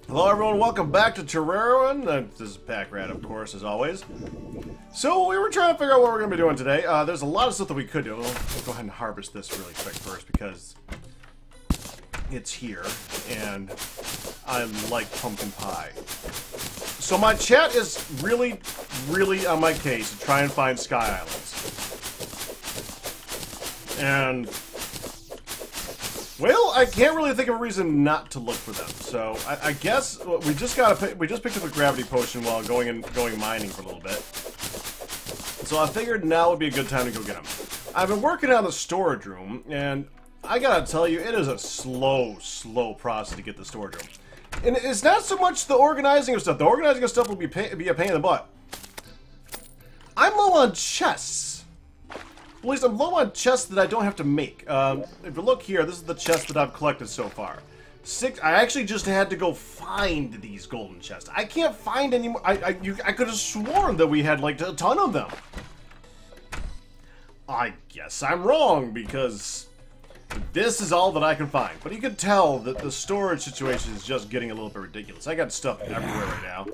Hello everyone, welcome back to Terreroin. This is Pack-Rat, of course, as always. So, we were trying to figure out what we're going to be doing today. There's a lot of stuff that we could do. We'll go ahead and harvest this really quick first, because it's here, and I like pumpkin pie. So my chat is really, really on my case to try and find Sky Islands. And, well, I can't really think of a reason not to look for them. So I guess we just picked up a gravity potion while going mining for a little bit. So I figured now would be a good time to go get them. I've been working on the storage room, and I gotta tell you, it is a slow process to get the storage room. And it's not so much the organizing of stuff. The organizing of stuff will be a pain in the butt. I'm low on chests. At least I'm low on chests that I don't have to make. If you look here, this is the chest that I've collected so far. 6. I actually just had to go find these golden chests. I can't find any more. I could have sworn that we had like a ton of them. I guess I'm wrong, because this is all that I can find. But you can tell that the storage situation is just getting a little bit ridiculous. I got stuff everywhere right now.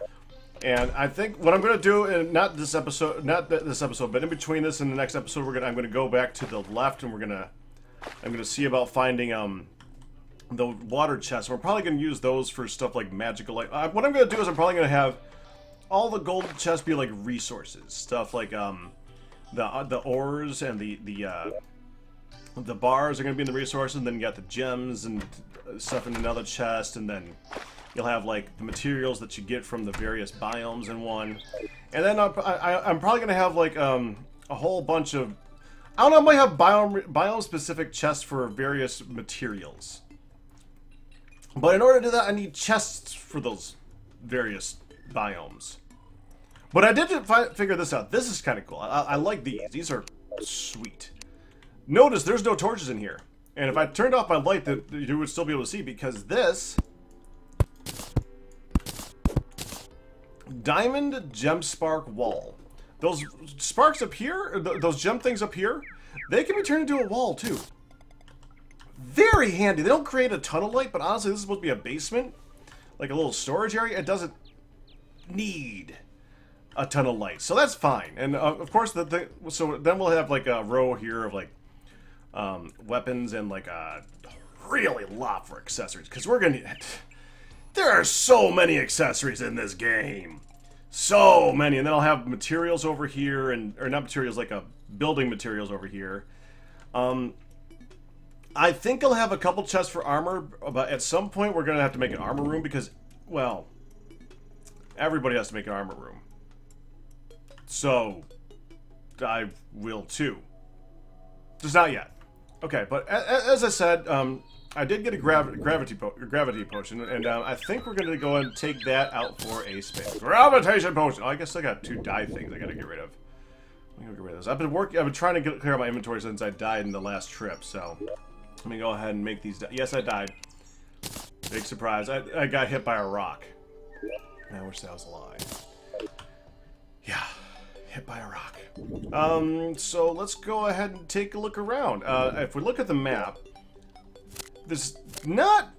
And I think what I'm going to do, and not this episode, but in between this and the next episode, I'm going to go back to the left, and I'm going to see about finding the water chests. We're probably going to use those for stuff like magical. What I'm going to do is I'm probably going to have all the golden chests be like resources, stuff like the ores and the bars are going to be in the resources, and then you got the gems and stuff in another chest, and then you'll have like the materials that you get from the various biomes in one. And then I'm probably going to have like a whole bunch of, I don't know, I might have biome specific chests for various materials. But in order to do that, I need chests for those various biomes. But I did figure this out. This is kind of cool. I like these. These are sweet. Notice there's no torches in here. And if I turned off my light, you would still be able to see, because this diamond gem spark wall. Those sparks up here, those gem things up here, they can be turned into a wall too. Very handy. They don't create a ton of light, but honestly, this is supposed to be a basement, like a little storage area. It doesn't need a ton of light, so that's fine. And of course, so then we'll have like a row here of like weapons and like a really lot for accessories, because we're gonna. There are so many accessories in this game, so many. And then I'll have materials over here, or not materials, like building materials over here. I think I'll have a couple chests for armor, but at some point we're gonna have to make an armor room, because, well, everybody has to make an armor room. So I will too. Just not yet. Okay, but as I said, I did get a gravity potion, and I think we're going to go and take that out for a spin. Gravitation potion! Oh, I guess I got 2 dye things I got to get rid of. I'm going to get rid of those. I've been trying to clear out my inventory since I died in the last trip, so let me go ahead and make these. Yes, I died. Big surprise. I got hit by a rock. I wish that was a lie. Yeah, hit by a rock. So let's go ahead and take a look around. If we look at the map, there's not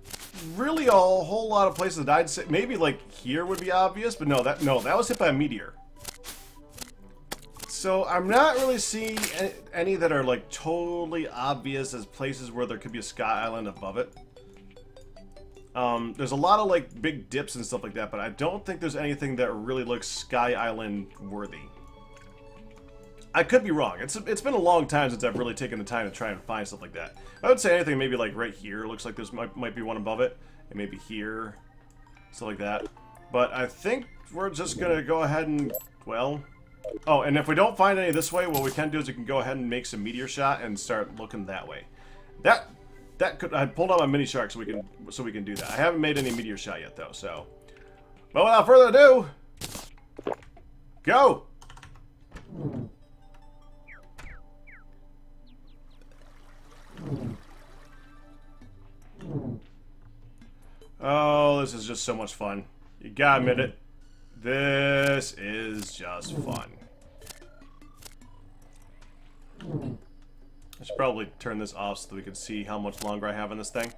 really a whole lot of places that I'd say. Maybe like here would be obvious, but no, that was hit by a meteor. So I'm not really seeing any that are like totally obvious as places where there could be a sky island above it. There's a lot of like big dips and stuff like that, but I don't think there's anything that really looks sky island worthy. I could be wrong. It's been a long time since I've really taken the time to try and find stuff like that. I would say anything maybe like right here. Looks like there's might be one above it, and maybe here, stuff like that. But I think we're just gonna go ahead and, well, oh, and if we don't find any this way, what we can do is we can go ahead and make some meteor shot and start looking that way. That could, I pulled out my mini shark so we can do that. I haven't made any meteor shot yet though, so. But without further ado, go. Oh, this is just so much fun. You gotta admit it. This is just fun. I should probably turn this off so that we can see how much longer I have in this thing.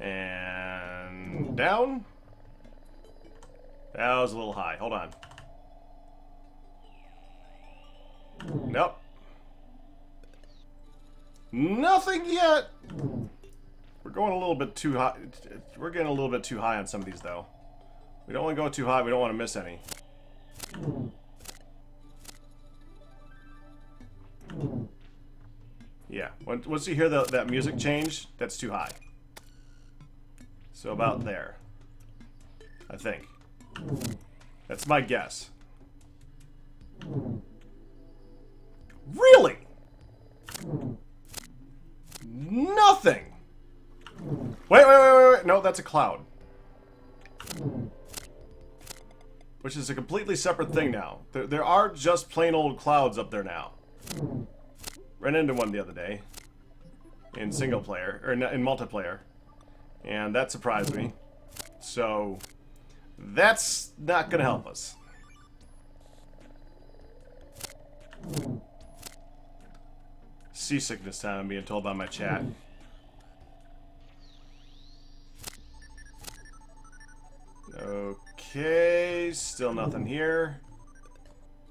And down. That was a little high. Hold on. Nope. Nothing yet. We're going a little bit too high. We're getting a little bit too high on some of these, though. We don't want to go too high. We don't want to miss any. Yeah. Once you hear that music change, that's too high. So about there. I think. That's my guess. Really? Nothing. Wait. No, that's a cloud. Which is a completely separate thing now. There are just plain old clouds up there now. Ran into one the other day. In single player, or in multiplayer. And that surprised me. So, that's not gonna help us. Seasickness time, I'm being told by my chat. Okay, still nothing here.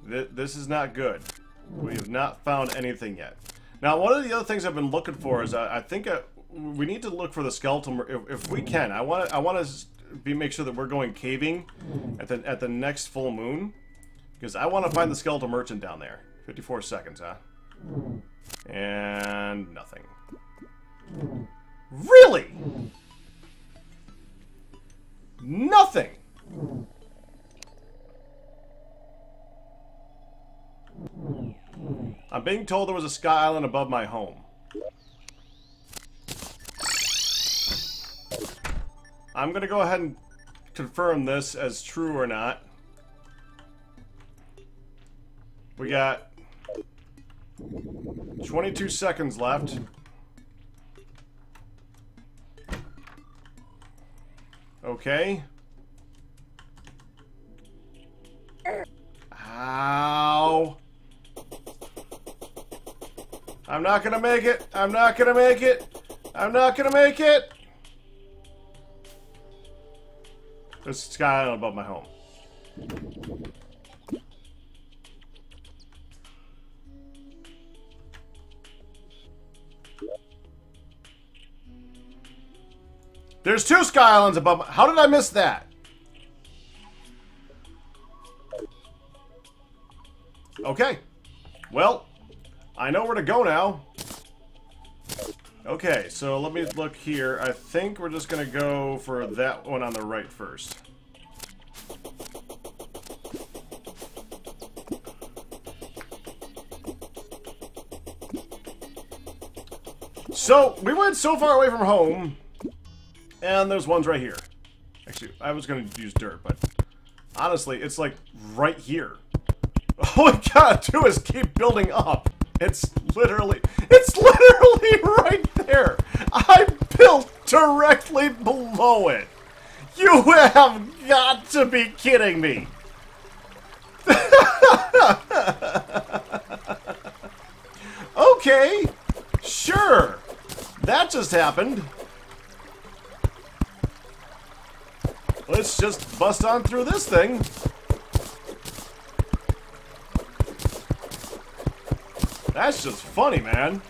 This is not good. We have not found anything yet. Now, one of the other things I've been looking for is I think we need to look for the skeleton if we can. I want to make sure that we're going caving at the next full moon, because I want to find the skeletal merchant down there. 54 seconds, huh? And nothing. Really? Nothing. I'm being told there was a sky island above my home. I'm gonna go ahead and confirm this as true or not. We got 22 seconds left. Okay. Ow. I'm not gonna make it. I'm not gonna make it. I'm not gonna make it. There's a sky island above my home. There's two sky islands above my... How did I miss that? Okay. Well, I know where to go now. Okay, so let me look here. I think we're just gonna go for that one on the right first. So, we went so far away from home, and there's ones right here. Actually, I was gonna use dirt, but honestly, it's like right here. All we gotta do is keep building up. It's literally right there. I built directly below it. You have got to be kidding me. Okay, sure. That just happened. Let's just bust on through this thing. That's just funny, man.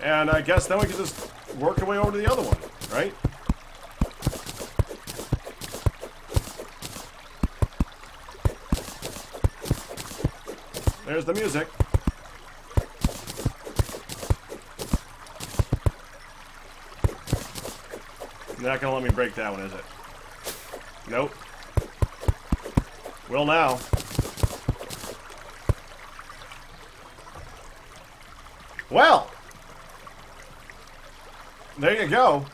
And I guess then we can just work our way over to the other one, right? There's the music. You're not gonna let me break that one, is it? Nope. Will now. Well! There you go.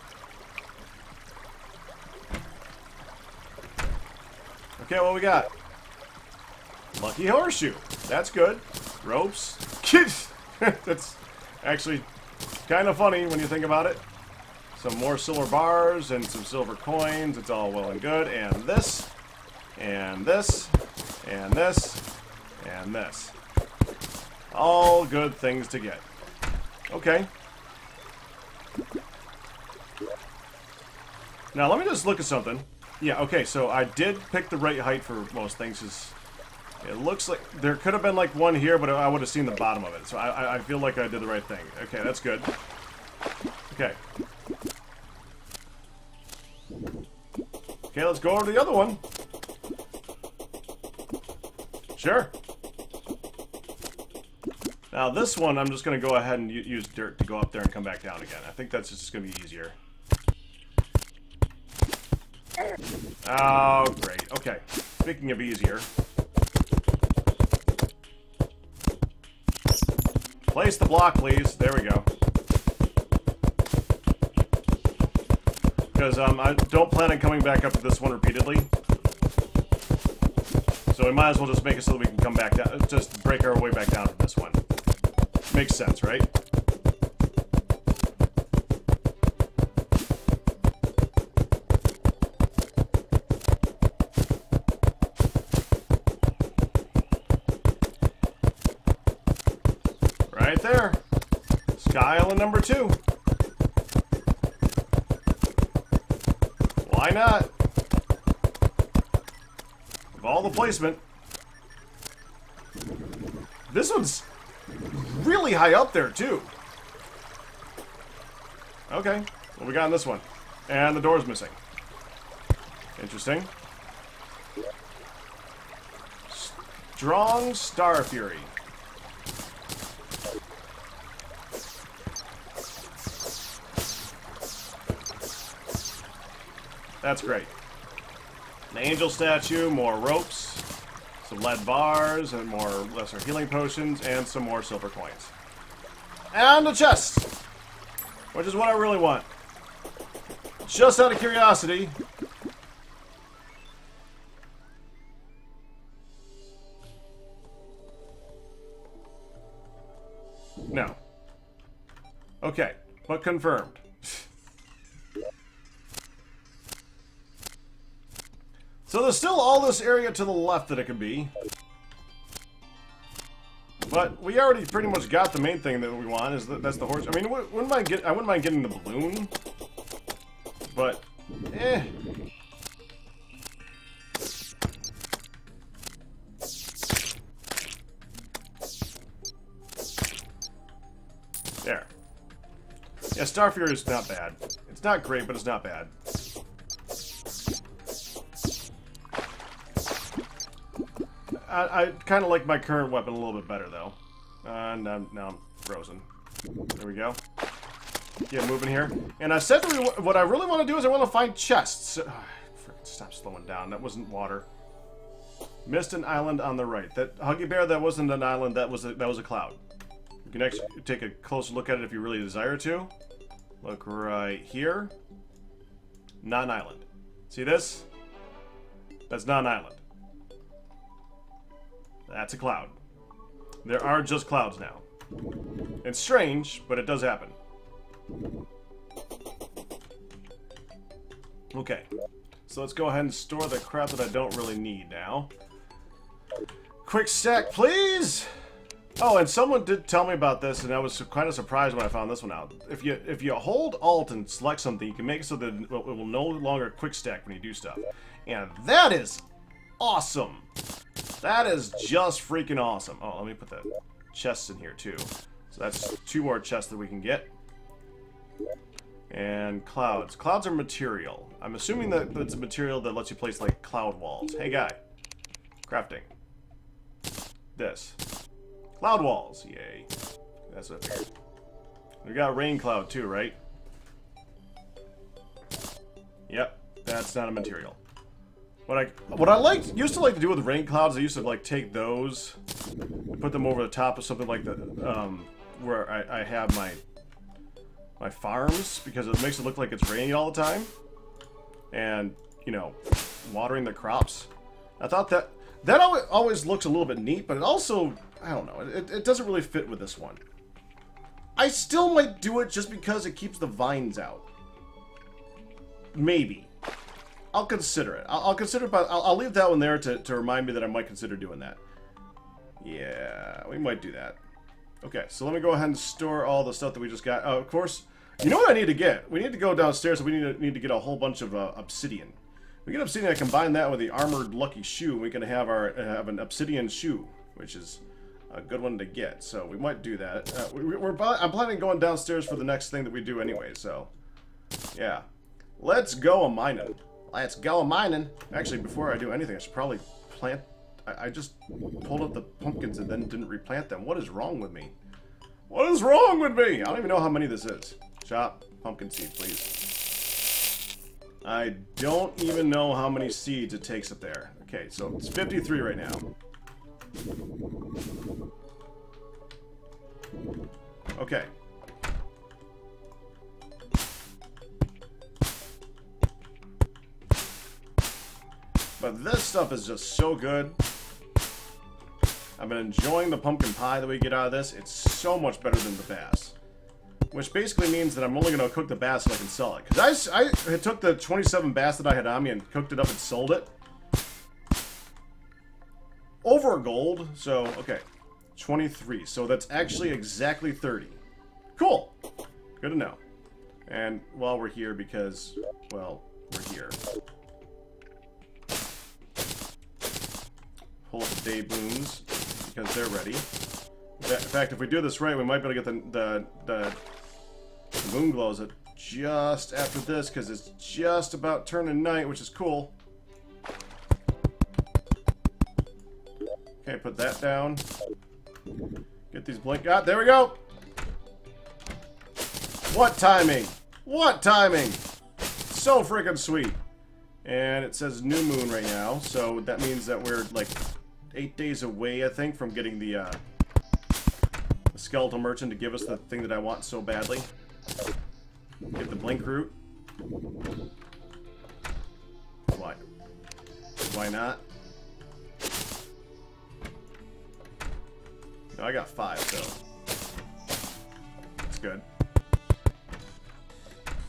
Okay, what we got? Lucky horseshoe. That's good. Ropes. That's actually kind of funny when you think about it. Some more silver bars and some silver coins. It's all well and good. And this. And this. And this. And this. All good things to get. Okay. Now, let me just look at something. Yeah, okay, so I did pick the right height for most things. It looks like there could have been like one here, but I would have seen the bottom of it. So I feel like I did the right thing. Okay, that's good. Okay. Okay, let's go over to the other one. Sure. Now this one, I'm just going to go ahead and use dirt to go up there and come back down again. I think that's just going to be easier. Oh, great. Okay. Speaking of easier. Place the block, please. There we go. Because I don't plan on coming back up to this one repeatedly. So we might as well just make it so that we can come back down. Just break our way back down to this one. Makes sense, right? Right there. Sky Island number 2. Why not? Of all the placement. This one's really high up there, too. Okay. What we got on this one? And the door's missing. Interesting. Strong Star Fury. That's great. An angel statue, more ropes, some lead bars, and more lesser healing potions, and some more silver coins. And a chest! Which is what I really want. Just out of curiosity. No. Okay, but confirmed. So there's still all this area to the left that it could be. But we already pretty much got the main thing that we want. That's the horse. I mean, I wouldn't mind getting the balloon. But, eh. There. Yeah, Star Fury is not bad. It's not great, but it's not bad. I kind of like my current weapon a little bit better, though. And now I'm frozen. There we go. Get moving here. And I said what I really want to do is I want to find chests. Frickin' stop slowing down. That wasn't water. Missed an island on the right. That Huggy Bear, that wasn't an island. That was a cloud. You can actually take a closer look at it if you really desire to. Look right here. Not an island. See this? That's not an island. That's a cloud. There are just clouds now. It's strange, but it does happen. Okay. So let's go ahead and store the crap that I don't really need now. Quick stack, please! Oh, and someone did tell me about this, and I was kind of surprised when I found this one out. If you hold Alt and select something, you can make it so that it will no longer quick stack when you do stuff. And that is awesome! That is just freaking awesome. Oh, let me put the chests in here, too. So that's 2 more chests that we can get. And clouds. Clouds are material. I'm assuming that it's a material that lets you place, like, cloud walls. Hey, guy. Crafting. This. Cloud walls. Yay. That's what I figured. We got rain cloud, too, right? Yep. That's not a material. What I used to like to do with rain clouds, I used to like take those and put them over the top of something like that, where I have my farms, because it makes it look like it's raining all the time, and you know, watering the crops. I thought that always looks a little bit neat, but it also, I don't know, it doesn't really fit with this one. I still might do it just because it keeps the vines out. Maybe. I'll consider it. I'll consider it, but I'll leave that one there to remind me that I might consider doing that. Yeah, we might do that. Okay, so let me go ahead and store all the stuff that we just got. Of course, you know what I need to get? We need to go downstairs, and we need to get a whole bunch of obsidian. We get obsidian, I combine that with the armored lucky shoe, and we can have an obsidian shoe, which is a good one to get. So we might do that. I'm planning on going downstairs for the next thing that we do anyway, so yeah. Let's go a-mining. Let's go a-mining. Actually, before I do anything, I should probably plant... I just pulled up the pumpkins and then didn't replant them. What is wrong with me? What is wrong with me? I don't even know how many this is. Chop. Pumpkin seed, please. I don't even know how many seeds it takes up there. Okay, so it's 53 right now. Okay. But this stuff is just so good. I've been enjoying the pumpkin pie that we get out of this. It's so much better than the bass. Which basically means that I'm only going to cook the bass so I can sell it. Because I took the 27 bass that I had on me and cooked it up and sold it. Over gold. So, okay. 23. So that's actually exactly 30. Cool. Good to know. And while we're here, because, well, we're here. Pull up the day blooms, because they're ready. In fact, if we do this right, we might be able to get the moon glows at just after this, because it's just about turning night, which is cool. Okay, put that down. Get these blink... Ah, there we go! What timing? What timing? So freaking sweet. And it says new moon right now, so that means that we're, like, 8 days away, I think, from getting the skeletal merchant to give us the thing that I want so badly. Get the blink root. Why? Why not? No, I got 5, so that's good.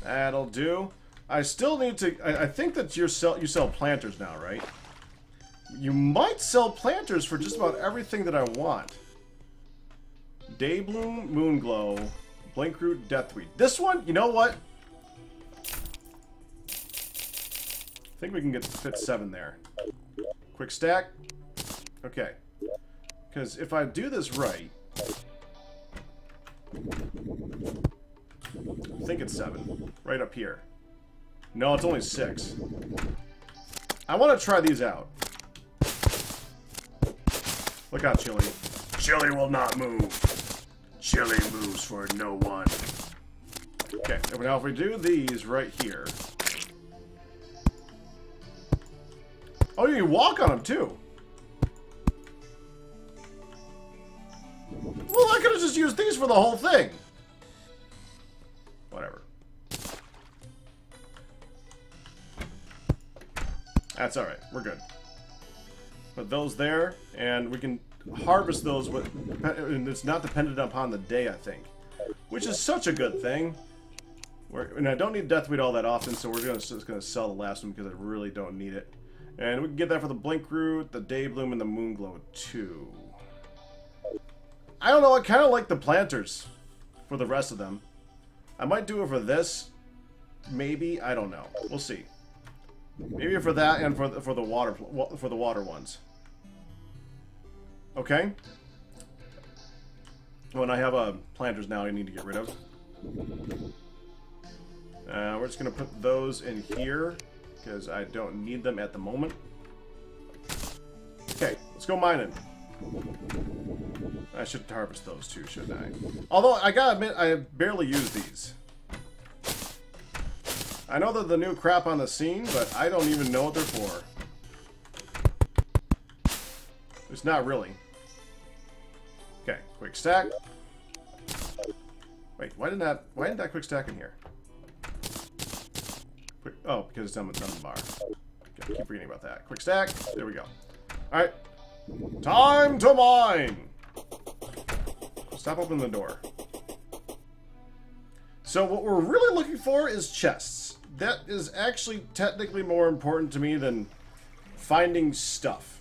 That'll do. I still need to... I think that you sell planters now, right? You might sell planters for just about everything that I want. Daybloom, Moonglow, Blinkroot, Deathweed. This one, you know what? I think we can fit 7 there. Quick stack. Okay. Because if I do this right... I think it's 7. Right up here. No, it's only 6. I want to try these out. Look out, Chili. Chili will not move. Chili moves for no one. Okay, now if we do these right here... Oh, you can walk on them, too. Well, I could have just used these for the whole thing. Whatever. That's alright. We're good. Put those there, and we can harvest those with... And it's not dependent upon the day, I think. Which is such a good thing. And I don't need Deathweed all that often, so we're just going to sell the last one because I really don't need it. And we can get that for the Blinkroot, the Daybloom, and the Moonglow, too. I don't know, I kind of like the planters for the rest of them. I might do it for this. Maybe, I don't know. We'll see. Maybe for that and for the water ones. Okay. When I have planters now, I need to get rid of. We're just gonna put those in here because I don't need them at the moment. Okay, let's go mining. I should harvest those too, shouldn't I? Although I gotta admit, I barely use these. I know they're the new crap on the scene, but I don't even know what they're for. It's not really. Okay, quick stack. Wait, why didn't that quick stack in here? Quick, oh, because it's on the bar. Okay, keep forgetting about that. Quick stack. There we go. All right, time to mine. Stop opening the door. So what we're really looking for is chests. that is actually technically more important to me than finding stuff.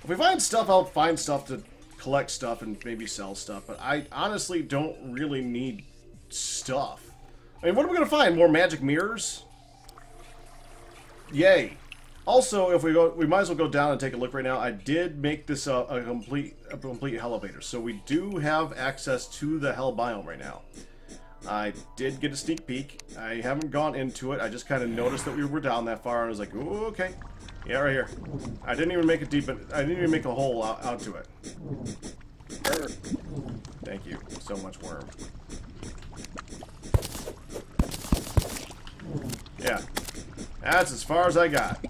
If we find stuff, I'll find stuff to collect stuff and maybe sell stuff, but I honestly don't really need stuff. I mean, what are we going to find? More magic mirrors? Yay. Also, if we go, we might as well go down and take a look right now. I did make this a complete elevator, so we do have access to the hell biome right now. I did get a sneak peek. I haven't gone into it. I just kind of noticed that we were down that far, and I was like, ooh, okay. Yeah, right here. I didn't even make it deep, I didn't even make a hole out to it. Thank you so much, worm. Yeah. That's as far as I got.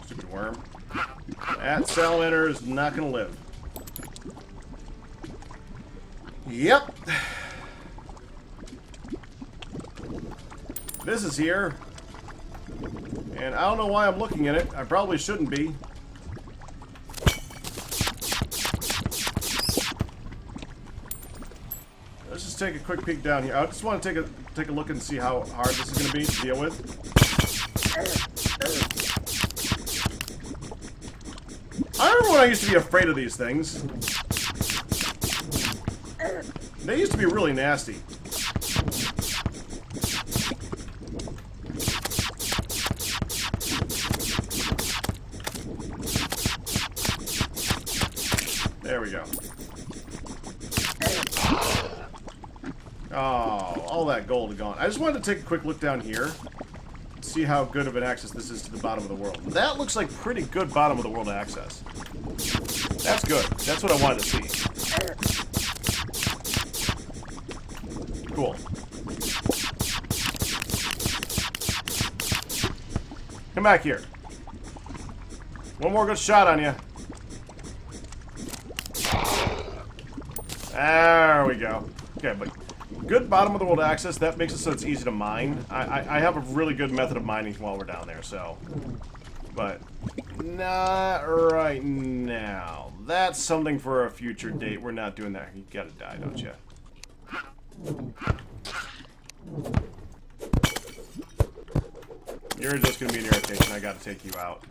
Stupid worm. That salamander is not going to live. Yep. This is here. And I don't know why I'm looking at it. I probably shouldn't be. Let's just take a quick peek down here. I just want to take a look and see how hard this is going to be to deal with. I remember when I used to be afraid of these things. They used to be really nasty. There we go. Oh, all that gold is gone. I just wanted to take a quick look down here. See how good of an access this is to the bottom of the world. That looks like pretty good bottom of the world access. That's good. That's what I wanted to see. Cool. Come back here. One more good shot on you. There we go. Okay, but good bottom of the world access. That makes it so it's easy to mine. I have a really good method of mining while we're down there, so. But not right now. That's something for a future date. We're not doing that. You gotta die, don't you? You're just gonna be an irritation. I gotta take you out.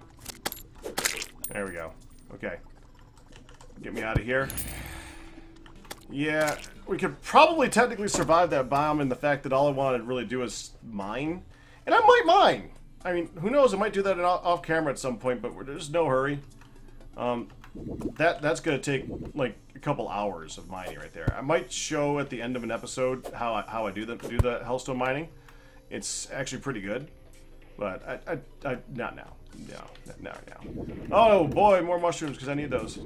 There we go. Okay. Get me out of here. Yeah, we could probably technically survive that bomb in the fact that all I wanted to really do is mine. And I might mine. I mean, who knows? I might do that off camera at some point, but there's no hurry. That's gonna take like a couple hours of mining right there. I might show at the end of an episode how I do the hellstone mining. It's actually pretty good, but I not now. No, not now. Oh boy, more mushrooms because I need those.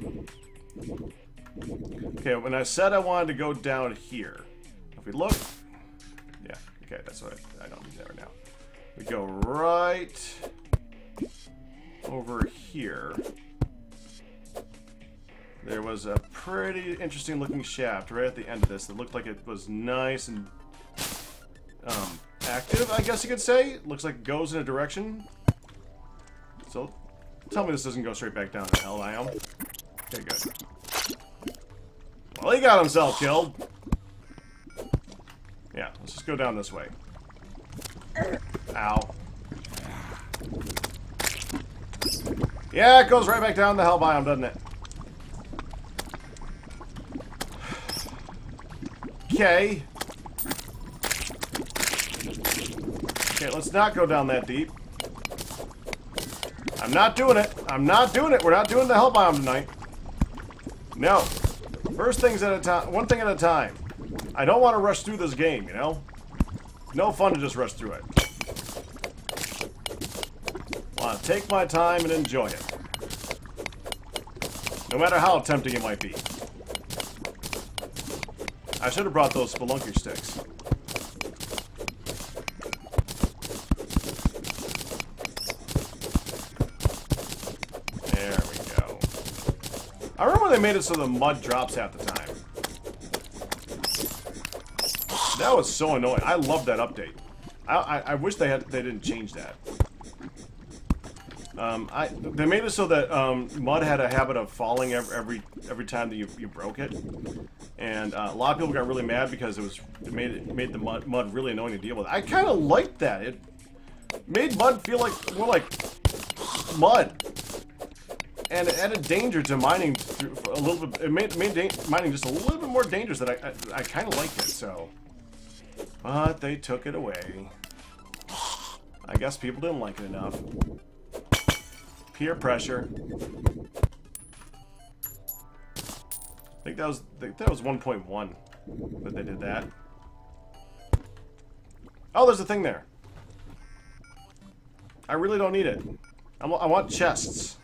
Okay, when I said I wanted to go down here, if we look, yeah, okay, that's what I don't need that right now. We go right over here. There was a pretty interesting looking shaft right at the end of this that looked like it was nice and active, I guess you could say. It looks like it goes in a direction. So, tell me this doesn't go straight back down to the hell I am. Okay, good. Well, he got himself killed. Yeah, let's just go down this way. Ow. Yeah, it goes right back down the hell biome, doesn't it? Okay. Okay, let's not go down that deep. I'm not doing it. I'm not doing it. We're not doing the hell biome tonight. No. First things at a time. One thing at a time. I don't want to rush through this game, you know? No fun to just rush through it. I want to take my time and enjoy it. No matter how tempting it might be. I should have brought those spelunker sticks. There we go. I remember when they made it so the mud drops half the time. That was so annoying. I loved that update. I wish they didn't change that. They made it so that mud had a habit of falling every time that you broke it, and a lot of people got really mad because it made the mud really annoying to deal with. I kind of liked that. It made mud feel like more like mud, and it added danger to mining a little bit. It made mining just a little bit more dangerous. That I kind of liked it. So, but they took it away. I guess people didn't like it enough. Peer pressure. I think that was 1.1 that they did that. Oh, there's a thing there. I really don't need it. I want chests.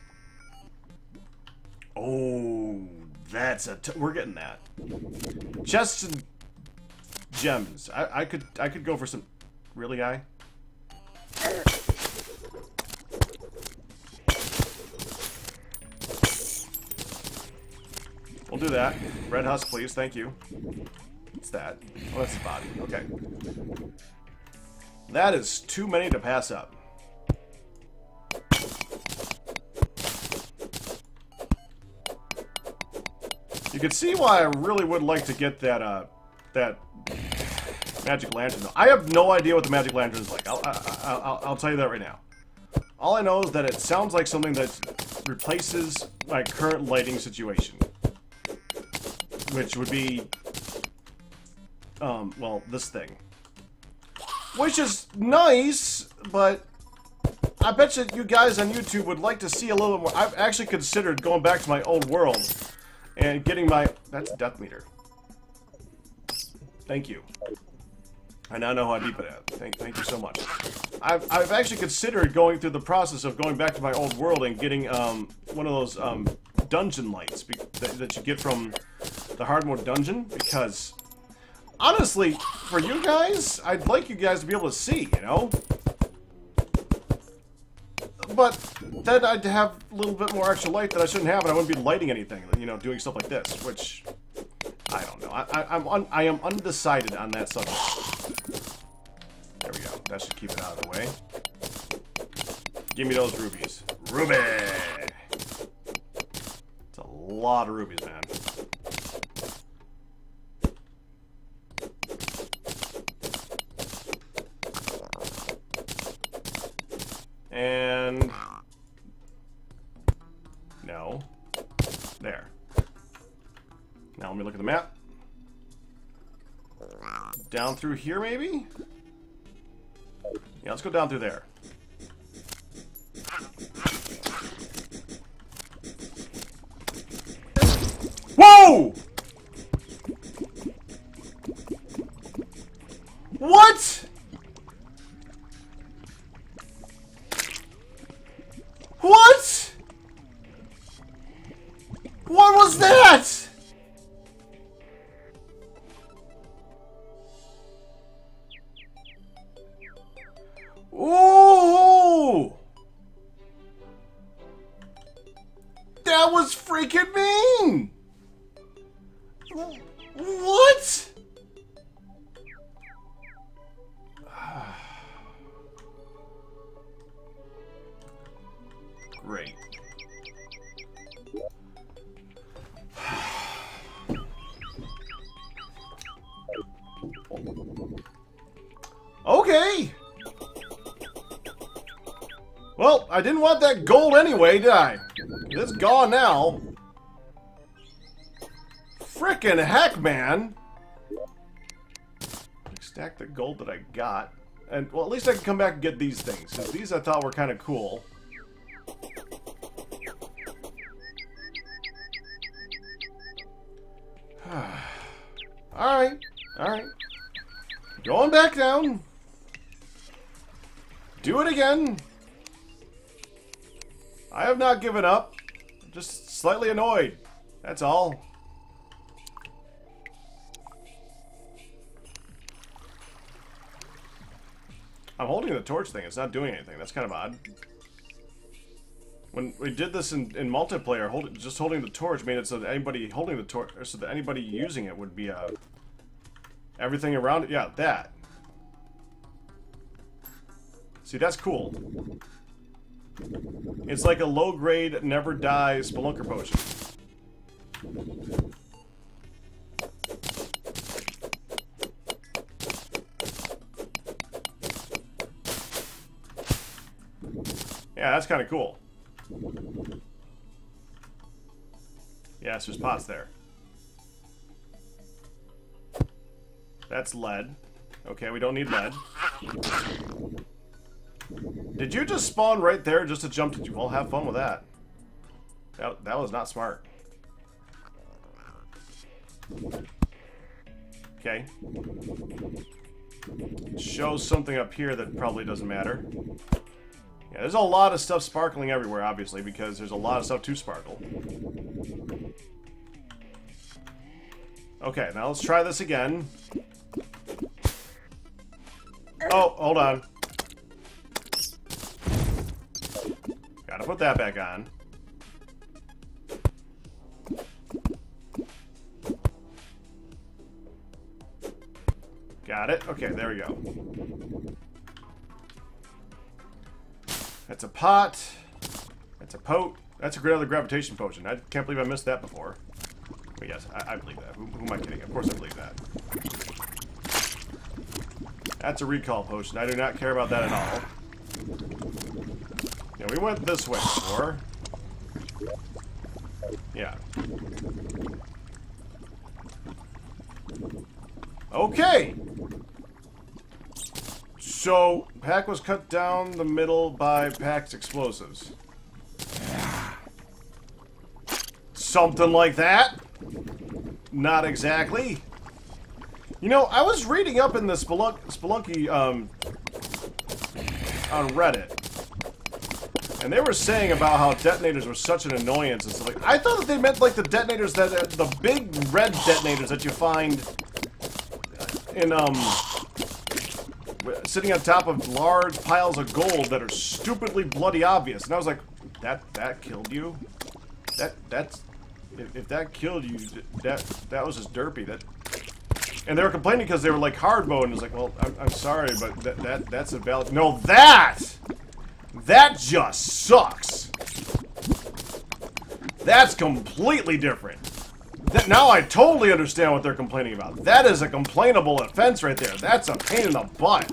Oh, that's we're getting that. Chests and gems. I could go for some. Really, guy? We'll do that. Red husk, please. Thank you. What's that? Oh, that's the body. Okay. That is too many to pass up. You can see why I really would like to get that that magic lantern. I have no idea what the magic lantern is like. I'll tell you that right now. All I know is that it sounds like something that replaces my current lighting situation. Which would be, well, this thing. Which is nice, but I bet you guys on YouTube would like to see a little bit more. I've actually considered going back to my old world and getting my... That's a death meter. Thank you. I now know how deep it is. Thank you so much. I've actually considered going through the process of going back to my old world and getting one of those dungeon lights that you get from the hard mode dungeon, because honestly, for you guys, I'd like you guys to be able to see, you know? But then I'd have a little bit more extra light that I shouldn't have, and I wouldn't be lighting anything, you know, doing stuff like this, which I don't know. I am undecided on that subject. There we go. That should keep it out of the way. Give me those rubies. Ruby! It's a lot of rubies, man. And... no. There. Now let me look at the map. Down through here, maybe? Yeah, let's go down through there. Whoa! What? What? What was that? Ooh! That was freaking mean! What? Great. Okay! Well, I didn't want that gold anyway, did I? It's gone now. Frickin' heck, man! Stack the gold that I got. And, well, at least I can come back and get these things. Because these I thought were kind of cool. Alright. Alright. Going back down. Do it again. I have not given up. I'm just slightly annoyed. That's all. I'm holding the torch thing. It's not doing anything. That's kind of odd. When we did this in multiplayer, just holding the torch made it so that anybody holding the torch, or so that anybody using it would be everything around it. Yeah, that. See, that's cool. It's like a low-grade, never-die Spelunker potion. Yeah, that's kind of cool. Yeah, there's pots there. That's lead. Okay, we don't need lead. Did you just spawn right there just to jump to... Well, have fun with that. That was not smart. Okay. Shows something up here that probably doesn't matter. Yeah, there's a lot of stuff sparkling everywhere, obviously, because there's a lot of stuff to sparkle. Okay, now let's try this again. Oh, hold on. Gotta put that back on. Got it. Okay, there we go. That's a pot. That's a pote. That's another gravitation potion. I can't believe I missed that before. But yes, I believe that. Who am I kidding? Of course I believe that. That's a recall potion. I do not care about that at all. Yeah, we went this way before. Yeah. Okay! So, Pack was cut down the middle by Pack's explosives. Something like that? Not exactly. You know, I was reading up in the Spelunky, on Reddit. And they were saying about how detonators were such an annoyance and stuff like that. I thought that they meant like the detonators that the big red detonators that you find in sitting on top of large piles of gold that are stupidly bloody obvious. And I was like, that killed you? That's if that killed you, that was just derpy. And they were complaining because they were like hard mode, and it's like, well, I'm sorry, but that's a valid. No, that just sucks. That's completely different. Now I totally understand what they're complaining about. That is a complainable offense right there. That's a pain in the butt.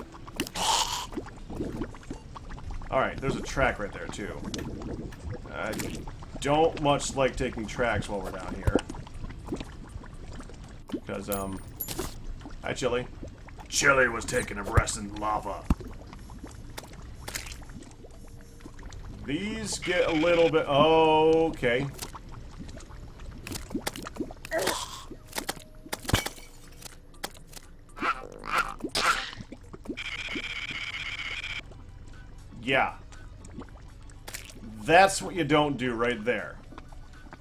Alright, there's a track right there, too. I don't much like taking tracks while we're down here. Because, hi, Chili. Chili was taking a rest in lava. These get a little bit... Oh, okay. Yeah. That's what you don't do right there.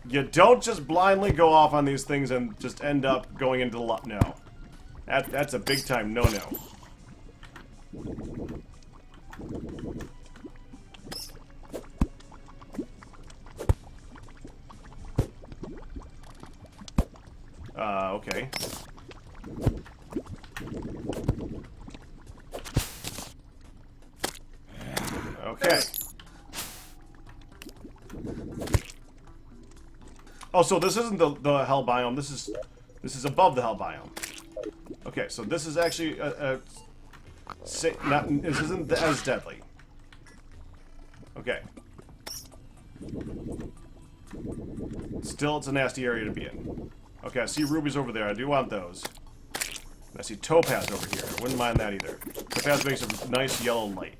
You don't just blindly go off on these things and just end up going into the no. That's a big time no-no. Okay. Okay. Oh, so this isn't the hell biome. This is above the hell biome. Okay, so this is actually this isn't as deadly. Okay. Still, it's a nasty area to be in. Okay, I see rubies over there. I do want those. And I see topaz over here. I wouldn't mind that either. Topaz makes a nice yellow light.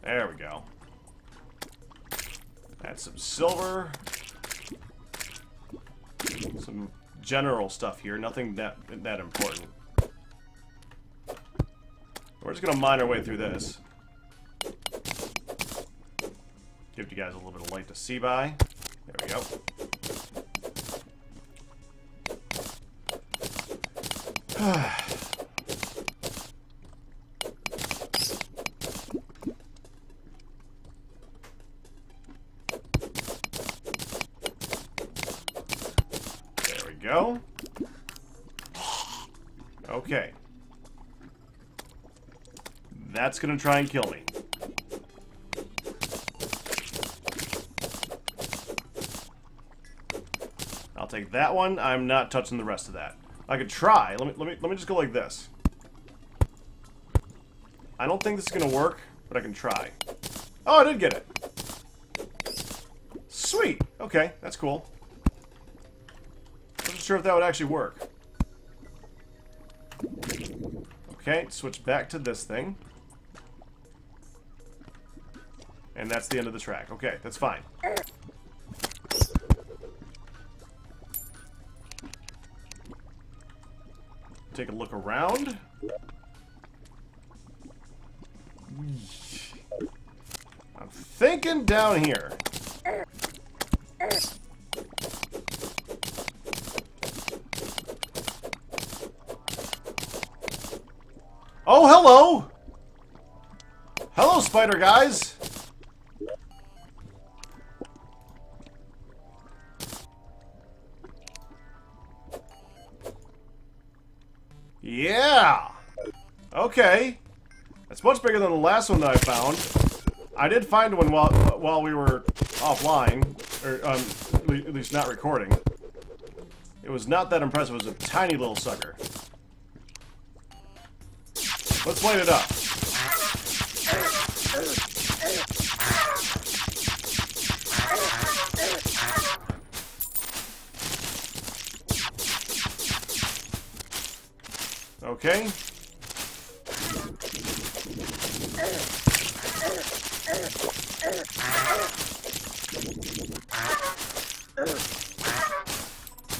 There we go. Add some silver. Some general stuff here. Nothing that important. We're just gonna mine our way through this. Give you guys a little bit of light to see by. There we go. There we go. Okay. That's gonna try and kill me. I'll take that one. I'm not touching the rest of that. I could try. Let me just go like this. I don't think this is gonna work, but I can try. Oh, I did get it. Sweet. Okay, that's cool. Wasn't sure if that would actually work. Okay, switch back to this thing. And that's the end of the track. Okay, that's fine. Take a look around. I'm thinking down here. Oh, hello! Hello, spider guys! Yeah! Okay. That's much bigger than the last one that I found. I did find one while we were offline, or at least not recording. It was not that impressive. It was a tiny little sucker. Let's light it up. Okay.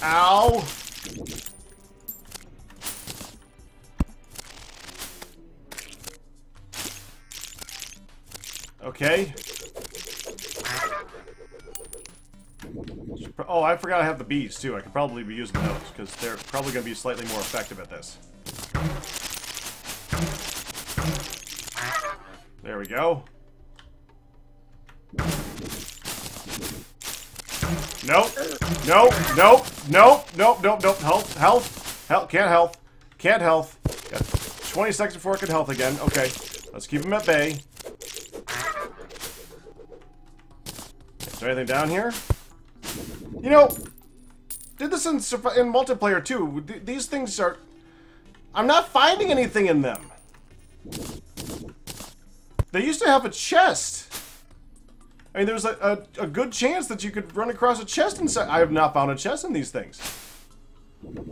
Ow! Okay. Oh, I forgot I have the bees too. I could probably be using those because they're probably going to be slightly more effective at this. There we go. Nope. Nope. Nope. Nope. Nope. Nope. Nope. Health. Health. Health. Can't health. Can't health. Got 20 seconds before I can health again. Okay. Let's keep him at bay. Is there anything down here? You know, did this in multiplayer too. These things are... I'm not finding anything in them. They used to have a chest. I mean, there's a good chance that you could run across a chest inside. I have not found a chest in these things.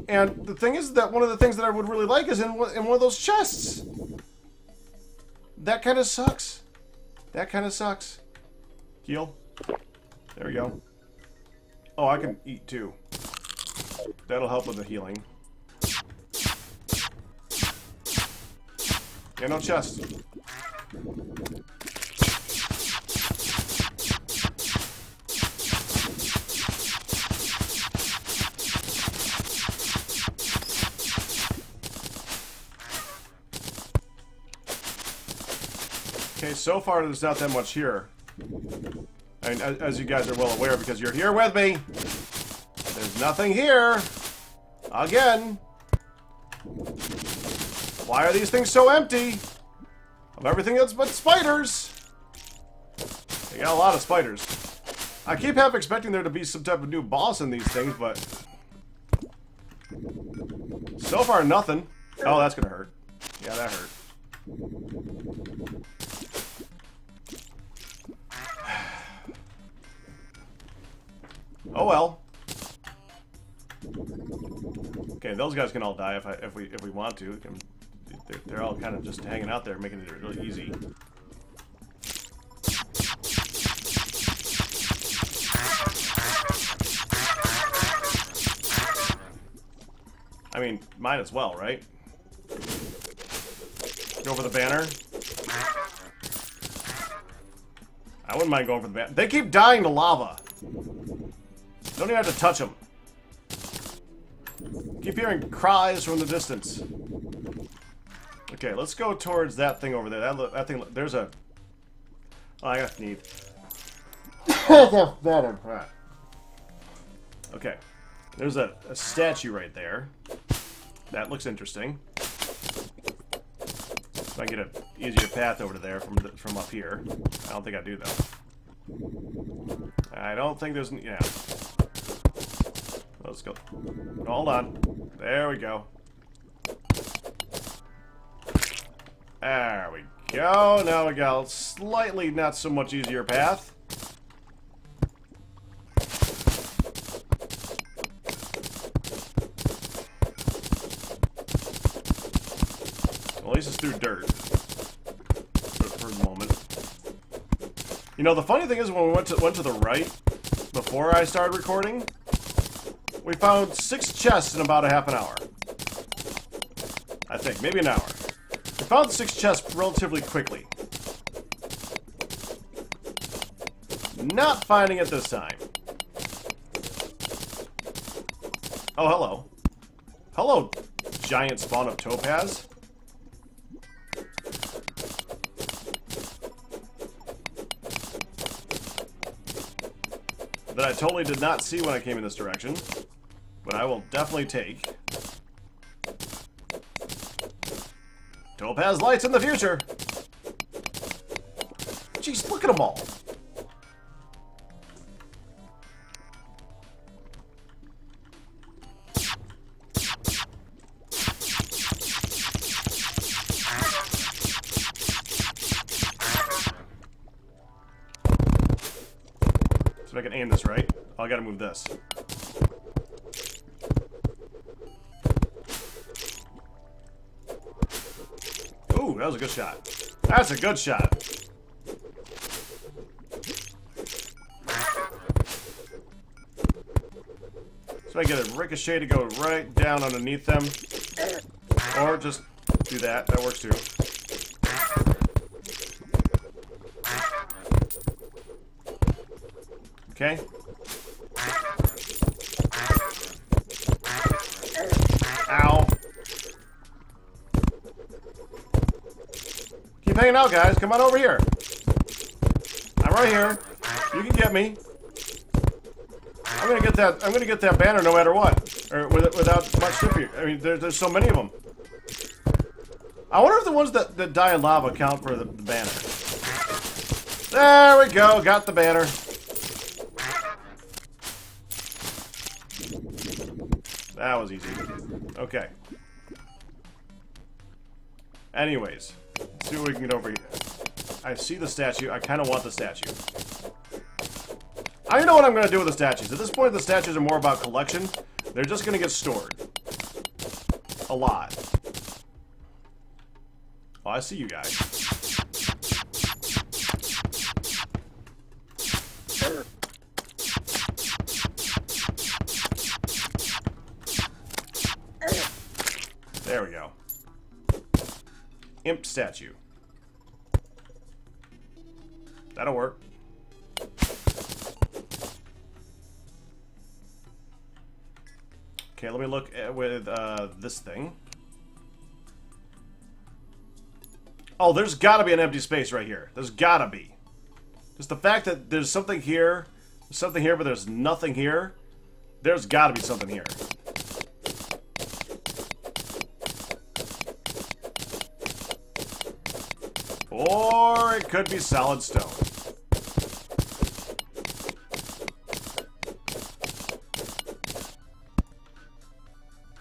And the thing is that one of the things that I would really like is in one of those chests. That kind of sucks. That kind of sucks. Heal. There we go. Oh, I can eat too. That'll help with the healing. Yeah, no chest. Okay, so far there's not that much here. I mean, as you guys are well aware, because you're here with me, there's nothing here. Again. Why are these things so empty? Of everything else but spiders. They got a lot of spiders. I keep half expecting there to be some type of new boss in these things, but so far nothing. Oh, that's gonna hurt. Yeah, that hurt. Oh well. Okay, those guys can all die if we want to. They're all kind of just hanging out there, making it really easy. I mean, might as well, right? Go for the banner. I wouldn't mind going for the banner. They keep dying to lava. Don't even have to touch them. Keep hearing cries from the distance. Okay, let's go towards that thing over there. That thing. There's a. Oh, I got to need. Right. Okay, there's a statue right there. That looks interesting. I get an easier path over to there from up here. I don't think I do, though. I don't think there's... Yeah. Let's go. Hold on. There we go. There we go. Now we got a slightly not so much easier path. At least it's through dirt. For the moment. You know, the funny thing is when we went to the right, before I started recording, we found 6 chests in about a half an hour. I think, maybe an hour. We found 6 chests relatively quickly. Not finding it this time. Oh, hello. Hello, giant spawn of topaz. That I totally did not see when I came in this direction. But I will definitely take. Topaz lights in the future! Jeez, look at them all! So if I can aim this right. Oh, I gotta move this. Ooh, that was a good shot. That's a good shot. So I get a ricochet to go right down underneath them. Or just do that. That works too. Okay. Ow. Keep hanging out, guys. Come on over here. I'm right here. You can get me. I'm gonna get that banner no matter what, or without much tribute. I mean, there's so many of them. I wonder if the ones that die in lava count for the banner. There we go. Got the banner. That was easy. Okay. Anyways, let's see what we can get over here. I see the statue. I kind of want the statue. I know what I'm going to do with the statues. At this point, the statues are more about collection. They're just going to get stored. A lot. Oh, I see you guys. There we go. Imp statue. That'll work. Okay, let me look at, with this thing. Oh, there's gotta be an empty space right here. There's gotta be. Just the fact that there's something here, but there's nothing here. There's gotta be something here. Or it could be solid stone.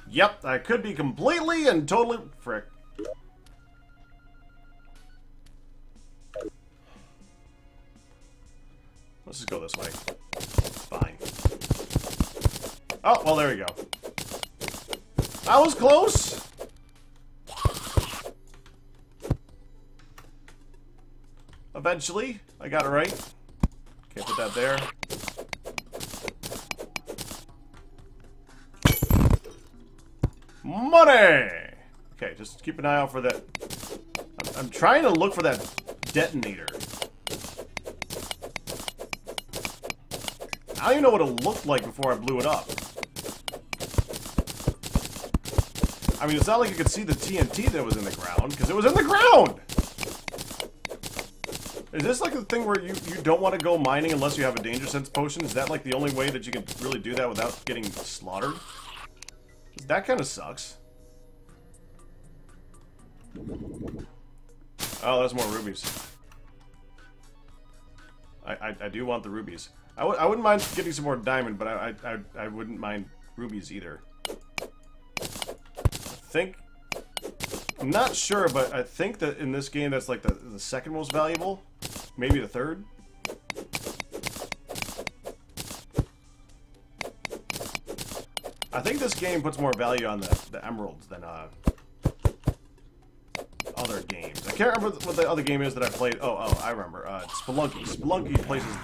Yep, that could be completely and totally... Frick. Let's just go this way. Fine. Oh, well, there we go. That was close! Eventually, I got it right. Can't put that there. Money! Okay, just keep an eye out for that. I'm trying to look for that detonator. I don't even know what it looked like before I blew it up. I mean, it's not like you could see the TNT that was in the ground, because it was in the ground! Is this like the thing where you don't want to go mining unless you have a danger sense potion? Is that like the only way that you can really do that without getting slaughtered? That kind of sucks. Oh, there's more rubies. I do want the rubies. I wouldn't mind getting some more diamond, but I wouldn't mind rubies either. I'm not sure, but I think that in this game that's like the second most valuable. Maybe the third. I think this game puts more value on the emeralds than other games. I can't remember what the other game is that I played. Oh, I remember. Spelunky. Spelunky places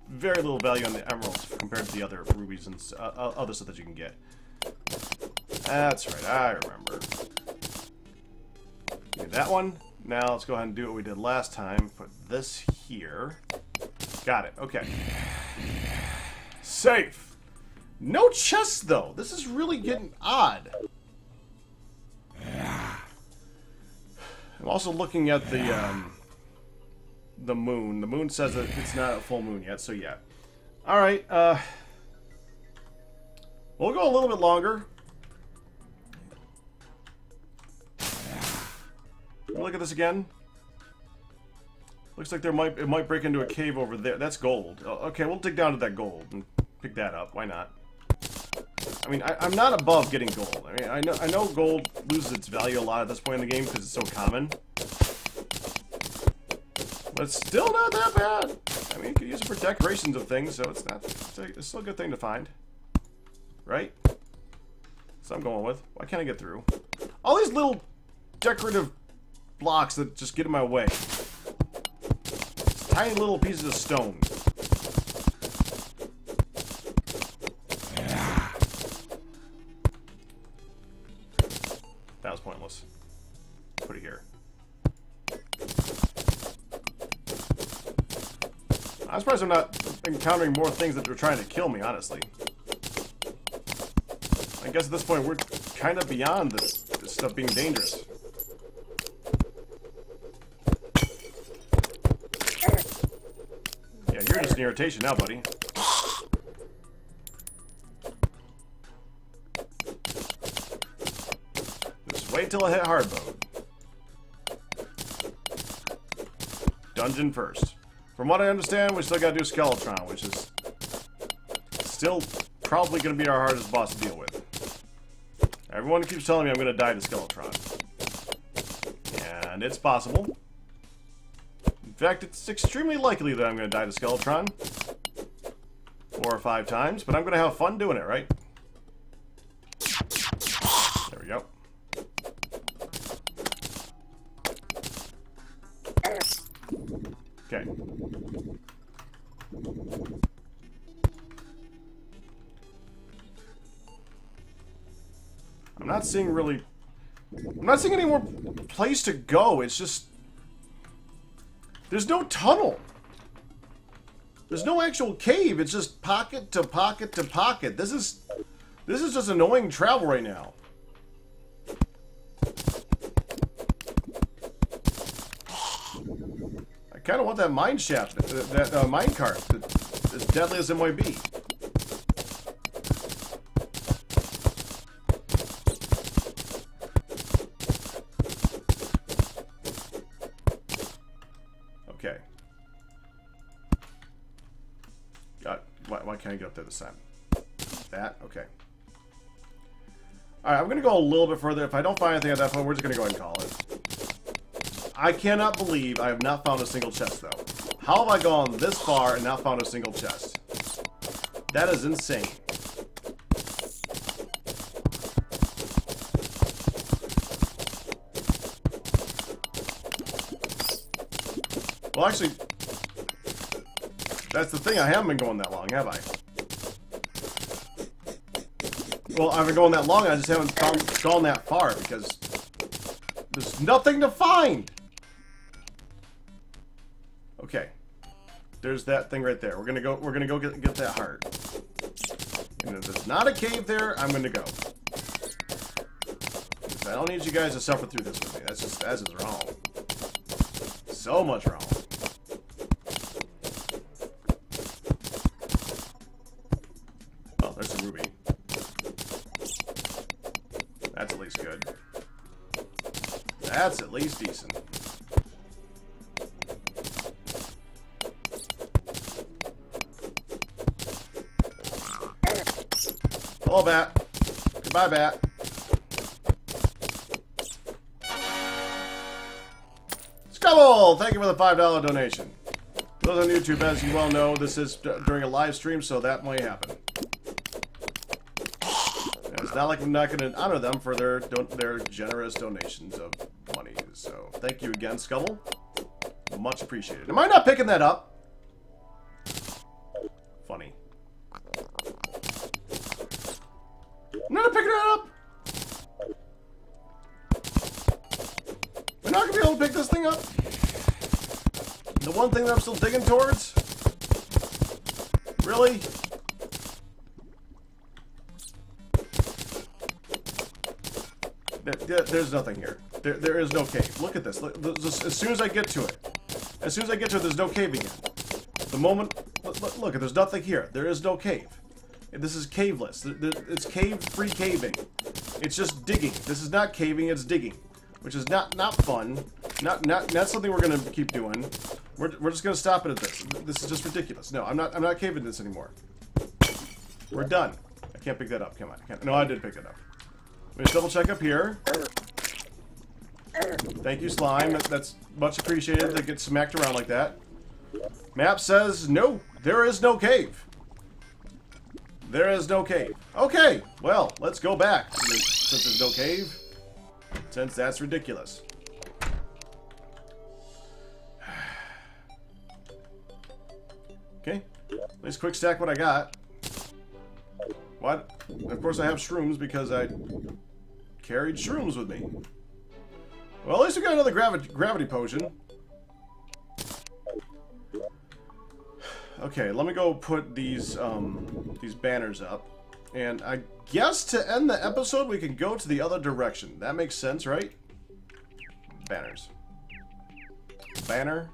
very little value on the emeralds compared to the other rubies and other stuff that you can get. That's right, I remember. Okay, that one. Now let's go ahead and do what we did last time. Put this here. Got it. Okay. Safe. No chests, though. This is really getting odd. I'm also looking at the moon. The moon says that it's not a full moon yet, so yeah. Alright, we'll go a little bit longer. Look at this again. Looks like it might break into a cave over there. That's gold. Okay, we'll dig down to that gold and pick that up. Why not? I mean, I'm not above getting gold. I mean, I know gold loses its value a lot at this point in the game because it's so common. But it's still not that bad. I mean, you can use it for decorations of things, so it's still a good thing to find. Right? That's what I'm going with. Why can't I get through? All these little decorative blocks that just get in my way. It's tiny little pieces of stone. That was pointless. Put it here. I'm surprised I'm not encountering more things that are trying to kill me, honestly. I guess at this point we're kind of beyond this stuff being dangerous. Yeah, you're just an irritation now, buddy. Just wait till I hit hard mode. Dungeon first. From what I understand, we still gotta do Skeletron, which is still probably gonna be our hardest boss to deal with. Everyone keeps telling me I'm gonna die to Skeletron. And it's possible. In fact, it's extremely likely that I'm gonna die to Skeletron 4 or 5 times, but I'm gonna have fun doing it, right? There we go. Okay. I'm not seeing any more place to go. It's just there's no tunnel. There's no actual cave. It's just pocket to pocket to pocket. This is just annoying travel right now. I kind of want that mine shaft, that mine cart, as deadly as it might be. Okay. Why can't I get up there this time? That? Okay. Alright, I'm going to go a little bit further. If I don't find anything at that point, we're just going to go ahead and call it. I cannot believe I have not found a single chest, though. How have I gone this far and not found a single chest? That is insane. Well, actually, that's the thing. I haven't been going that long, have I? Well, I've been going that long, I just haven't gone that far, because there's nothing to find! Okay. There's that thing right there. We're gonna go get that heart. And if there's not a cave there, I'm gonna go. Because I don't need you guys to suffer through this with me. That's just wrong. So much wrong. Oh, there's a ruby. That's at least good. That's at least decent. Hello, bat. Goodbye, bat. Scubble! Thank you for the $5 donation. For those on YouTube, as you well know, this is during a live stream, so that might happen. And it's not like I'm not going to honor them for their generous donations of money. So, thank you again, Scubble. Much appreciated. Am I not picking that up? Funny. I'm not picking that up. We're not going to be able to pick this thing up? The one thing that I'm still digging towards? Really? There's nothing here. There is no cave. Look at this. As soon as I get to it. As soon as I get to it, there's no cave again. The moment... Look, there's nothing here. There is no cave. This is caveless. It's cave-free caving. It's just digging. This is not caving, it's digging. Which is not fun. Not something we're gonna keep doing. We're just gonna stop it at this. This is just ridiculous. No, I'm not caving this anymore. We're done. I can't pick that up. Come on. I can't. No, I did pick it up. Let me just double check up here. Thank you, slime. That's much appreciated that gets smacked around like that. Map says no. There is no cave. There is no cave. Okay. Well, let's go back since there's no cave. Since that's ridiculous. Okay. Let's quick stack what I got. What? Of course I have shrooms because I carried shrooms with me. Well, at least we got another gravity potion. Okay, let me go put these banners up. And I guess to end the episode, we can go to the other direction. That makes sense, right? Banners. Banner.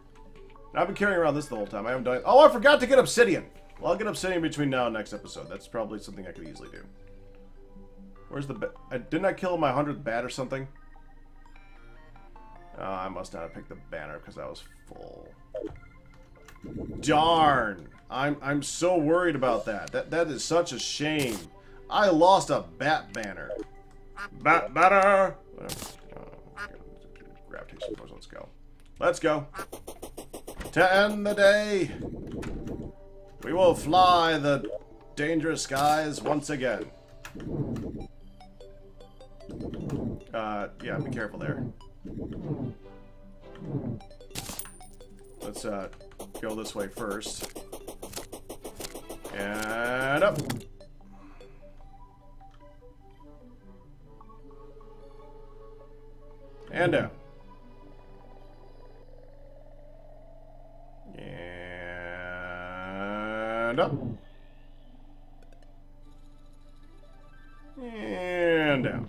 I've been carrying around this the whole time. I haven't done it. Oh, I forgot to get obsidian. Well, I'll get obsidian between now and next episode. That's probably something I could easily do. Where's the bat? Didn't I kill my 100th bat or something? I must not have picked the banner because I was full. Darn! I'm so worried about that. That is such a shame. I lost a bat banner. Bat banner. Gravitation force. Let's go. Let's go. To end the day, we will fly the dangerous skies once again. Yeah, be careful there. Let's go this way first. And up. And down. And up. And down.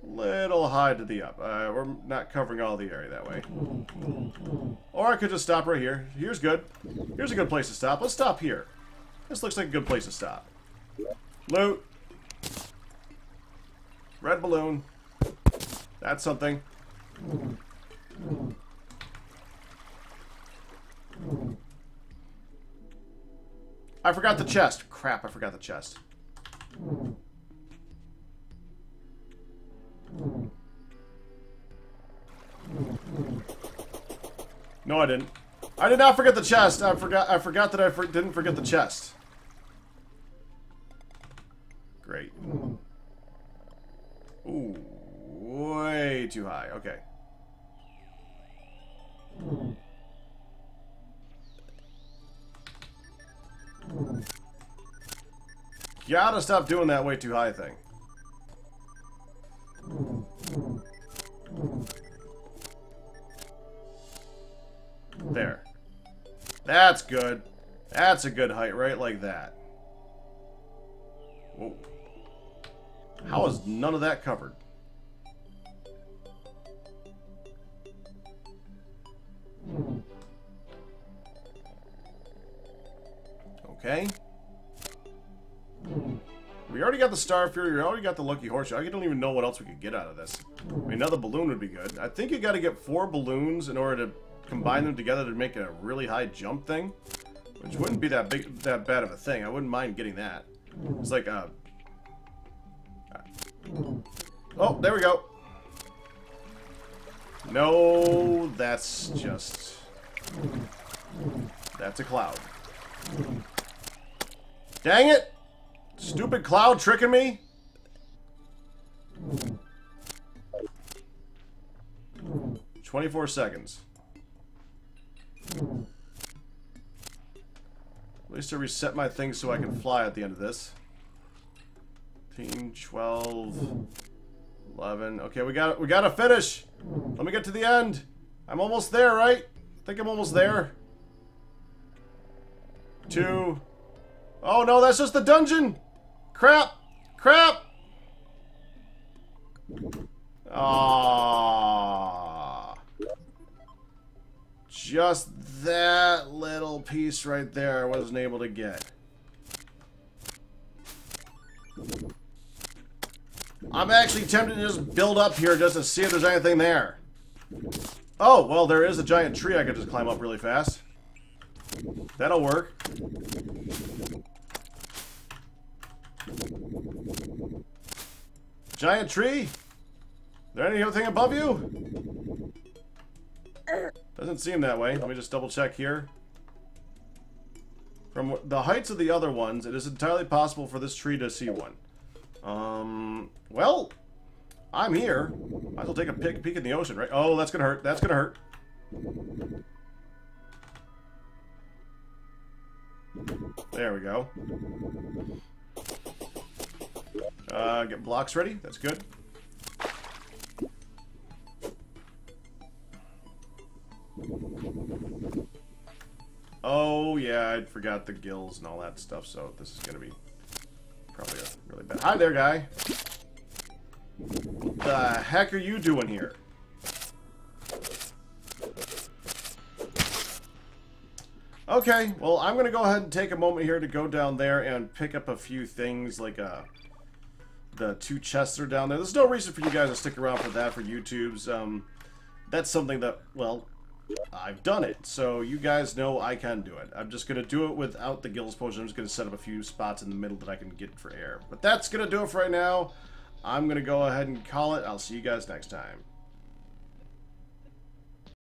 Little high to the up. We're not covering all the area that way. Or I could just stop right here. Here's good. Here's a good place to stop. Let's stop here. This looks like a good place to stop. Loot. Red balloon. That's something. I forgot the chest. Crap, I forgot the chest. No, I didn't. I did not forget the chest. I forgot that I didn't forget the chest. Great. Ooh, way too high. Okay. Gotta stop doing that way too high thing. There. That's good. That's a good height, right like that. Whoa. How is none of that covered? Okay. We already got the Star Fury, we already got the Lucky Horseshoe. I don't even know what else we could get out of this. I mean, another balloon would be good. I think you gotta get 4 balloons in order to combine them together to make a really high jump thing. Which wouldn't be that bad of a thing. I wouldn't mind getting that. It's like oh, there we go. No, that's just... That's a cloud. Dang it! Stupid cloud tricking me? 24 seconds. At least I reset my thing so I can fly at the end of this. 13, 12, 11. Okay, we gotta finish. Let me get to the end. I'm almost there, right? I think I'm almost there. 2. Oh no, that's just the dungeon. Crap. Crap. Ah. Just that little piece right there I wasn't able to get. I'm actually tempted to just build up here just to see if there's anything there. Oh, well, there is a giant tree I could just climb up really fast. That'll work. Giant tree? Is there anything above you? Doesn't seem that way. Let me just double check here. From the heights of the other ones, it is entirely possible for this tree to see one. Well, I'm here. Might as well take a peek in the ocean, right? Oh, that's gonna hurt. That's gonna hurt. There we go. Get blocks ready. That's good. Oh, yeah, I forgot the gills and all that stuff, so this is gonna be probably a really bad... Hi there, guy. What the heck are you doing here? Okay, well, I'm gonna go ahead and take a moment here to go down there and pick up a few things, like, the 2 chests that are down there. There's no reason for you guys to stick around for that for YouTube's. That's something that, well, I've done it, so you guys know I can do it. I'm just going to do it without the gills potion. I'm just going to set up a few spots in the middle that I can get for air. But that's going to do it for right now. I'm going to go ahead and call it. I'll see you guys next time.